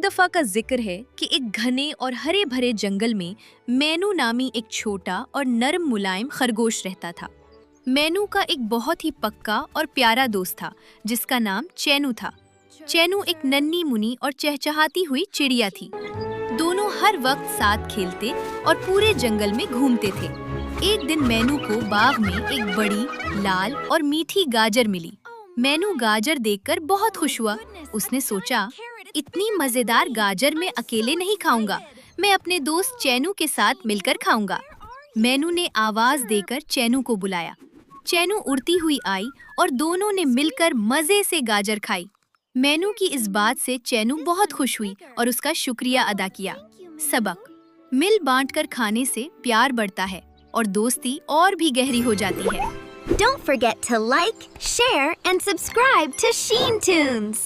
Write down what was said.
दफा का जिक्र है कि एक घने और हरे भरे जंगल में मैनू नामी एक छोटा और नरम मुलायम खरगोश रहता था। मैनू का एक बहुत ही पक्का और प्यारा दोस्त था जिसका नाम चैनू था। चैनू एक नन्ही मुनी और चहचहाती हुई चिड़िया थी। दोनों हर वक्त साथ खेलते और पूरे जंगल में घूमते थे। एक दिन मैनू को बाग में एक बड़ी लाल और मीठी गाजर मिली। मैनू गाजर देखकर बहुत खुश हुआ। उसने सोचा, इतनी मजेदार गाजर मैं अकेले नहीं खाऊंगा, मैं अपने दोस्त चैनू के साथ मिलकर खाऊंगा। मैनू ने आवाज देकर चैनू को बुलाया। चैनू उड़ती हुई आई और दोनों ने मिलकर मजे से गाजर खाई। मैनू की इस बात से चैनू बहुत खुश हुई और उसका शुक्रिया अदा किया। सबक: मिल बांटकर खाने से प्यार बढ़ता है और दोस्ती और भी गहरी हो जाती है। Don't forget to like, share, and subscribe to Sheen Tunes.